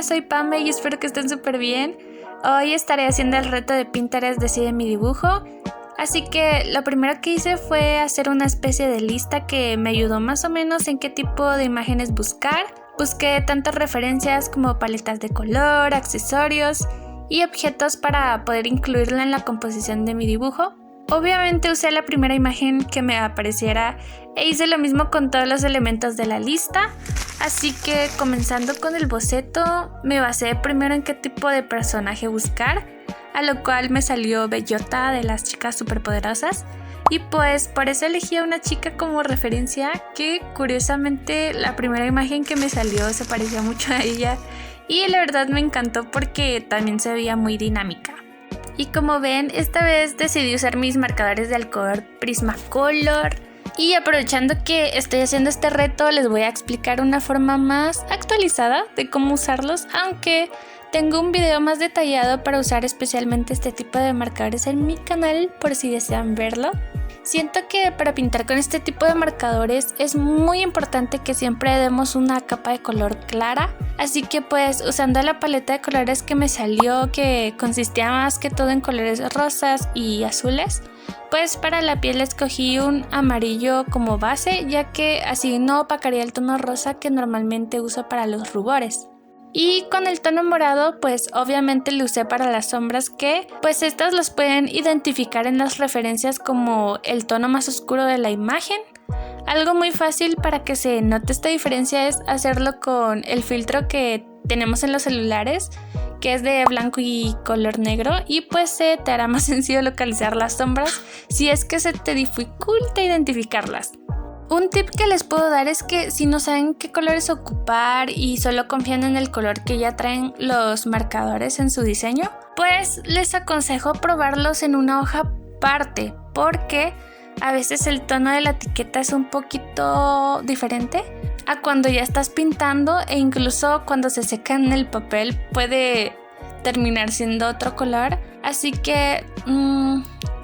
Hola, soy Pame y espero que estén súper bien. Hoy estaré haciendo el reto de Pinterest Decide mi dibujo. Así que lo primero que hice fue hacer una especie de lista que me ayudó más o menos en qué tipo de imágenes buscar. Busqué tantas referencias como paletas de color, accesorios y objetos para poder incluirla en la composición de mi dibujo. Obviamente usé la primera imagen que me apareciera e hice lo mismo con todos los elementos de la lista. Así que comenzando con el boceto, me basé primero en qué tipo de personaje buscar, a lo cual me salió Bellota de las chicas superpoderosas. Y pues por eso elegí a una chica como referencia que curiosamente la primera imagen que me salió se parecía mucho a ella y la verdad me encantó porque también se veía muy dinámica. Y como ven, esta vez decidí usar mis marcadores de alcohol Prismacolor. Y aprovechando que estoy haciendo este reto, les voy a explicar una forma más actualizada de cómo usarlos, aunque tengo un video más detallado para usar especialmente este tipo de marcadores en mi canal por si desean verlo. Siento que para pintar con este tipo de marcadores es muy importante que siempre demos una capa de color clara, así que pues usando la paleta de colores que me salió, que consistía más que todo en colores rosas y azules, pues para la piel escogí un amarillo como base, ya que así no opacaría el tono rosa que normalmente uso para los rubores. Y con el tono morado pues obviamente lo usé para las sombras, que pues estas los pueden identificar en las referencias como el tono más oscuro de la imagen. Algo muy fácil para que se note esta diferencia es hacerlo con el filtro que tenemos en los celulares, que es de blanco y color negro, y pues se te hará más sencillo localizar las sombras si es que se te dificulta identificarlas. Un tip que les puedo dar es que si no saben qué colores ocupar y solo confían en el color que ya traen los marcadores en su diseño, pues les aconsejo probarlos en una hoja aparte, porque a veces el tono de la etiqueta es un poquito diferente a cuando ya estás pintando, e incluso cuando se seca en el papel puede terminar siendo otro color. Así que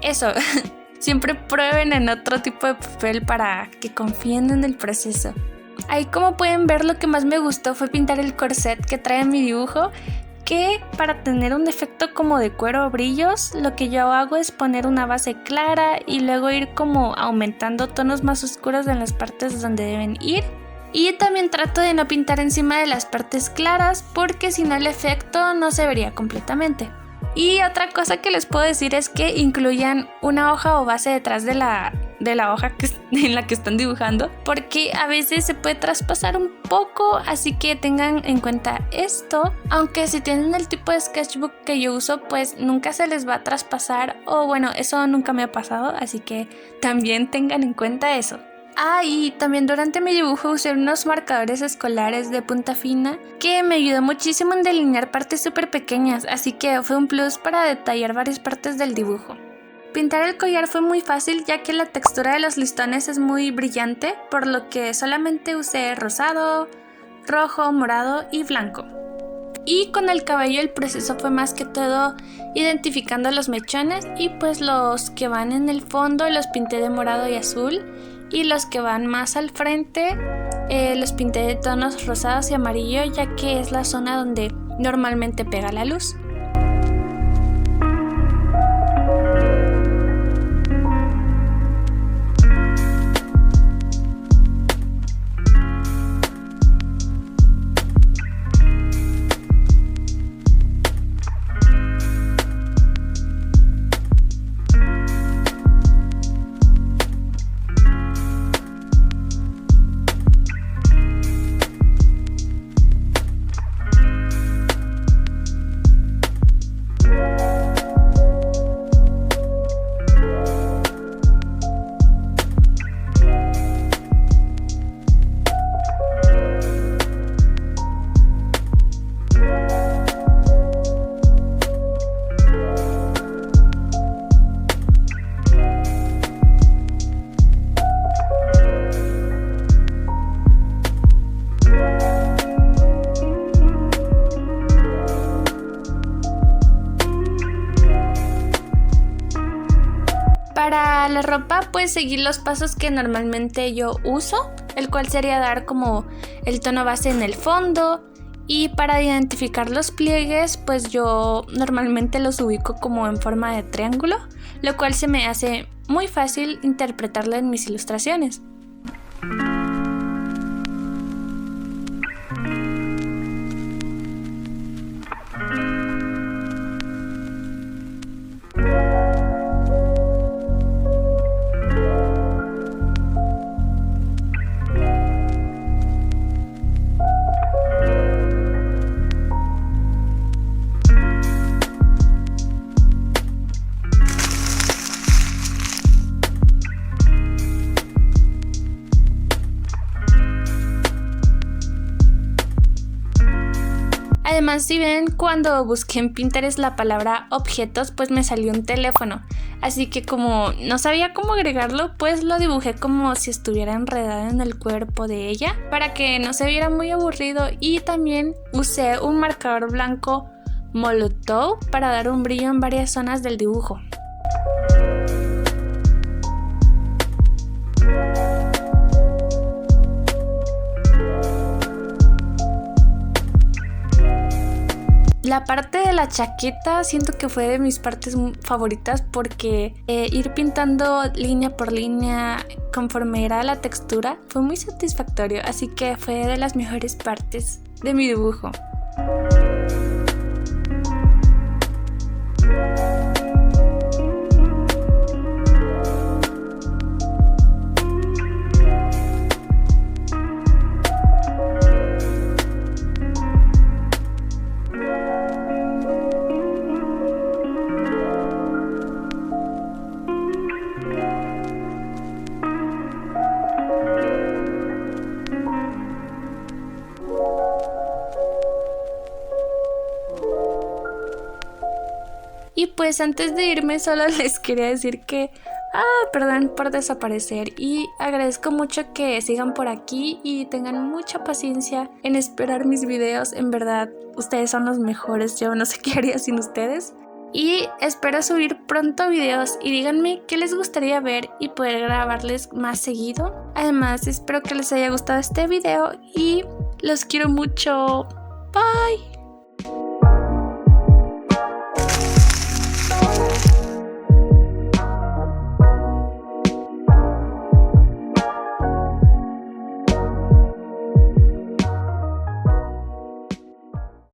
eso. Siempre prueben en otro tipo de papel para que confíen en el proceso. Ahí, como pueden ver, lo que más me gustó fue pintar el corset que trae mi dibujo, que para tener un efecto como de cuero o brillos, lo que yo hago es poner una base clara y luego ir como aumentando tonos más oscuros en las partes donde deben ir. Y también trato de no pintar encima de las partes claras, porque si no el efecto no se vería completamente. Y otra cosa que les puedo decir es que incluyan una hoja o base detrás de la hoja en la que están dibujando, porque a veces se puede traspasar un poco, así que tengan en cuenta esto. Aunque si tienen el tipo de sketchbook que yo uso, pues nunca se les va a traspasar, o bueno, eso nunca me ha pasado, así que también tengan en cuenta eso. Y también durante mi dibujo usé unos marcadores escolares de punta fina que me ayudó muchísimo en delinear partes súper pequeñas, así que fue un plus para detallar varias partes del dibujo. Pintar el collar fue muy fácil, ya que la textura de los listones es muy brillante, por lo que solamente usé rosado, rojo, morado y blanco. Y con el cabello el proceso fue más que todo identificando los mechones, y pues los que van en el fondo los pinté de morado y azul, y los que van más al frente los pinté de tonos rosados y amarillo, ya que es la zona donde normalmente pega la luz. Para la ropa pues seguir los pasos que normalmente yo uso, el cual sería dar como el tono base en el fondo Y para identificar los pliegues, pues yo normalmente los ubico como en forma de triángulo, lo cual se me hace muy fácil interpretarlo en mis ilustraciones. Además, si ven, cuando busqué en Pinterest la palabra objetos, pues me salió un teléfono. Así que como no sabía cómo agregarlo, pues lo dibujé como si estuviera enredada en el cuerpo de ella, para que no se viera muy aburrido. Y también usé un marcador blanco Molotov para dar un brillo en varias zonas del dibujo. La parte de la chaqueta siento que fue de mis partes favoritas porque ir pintando línea por línea conforme era la textura fue muy satisfactorio, así que fue de las mejores partes de mi dibujo. Y pues antes de irme solo les quería decir que, perdón por desaparecer, y agradezco mucho que sigan por aquí y tengan mucha paciencia en esperar mis videos. En verdad, ustedes son los mejores, yo no sé qué haría sin ustedes. Y espero subir pronto videos y díganme qué les gustaría ver y poder grabarles más seguido. Además, espero que les haya gustado este video y los quiero mucho. Bye.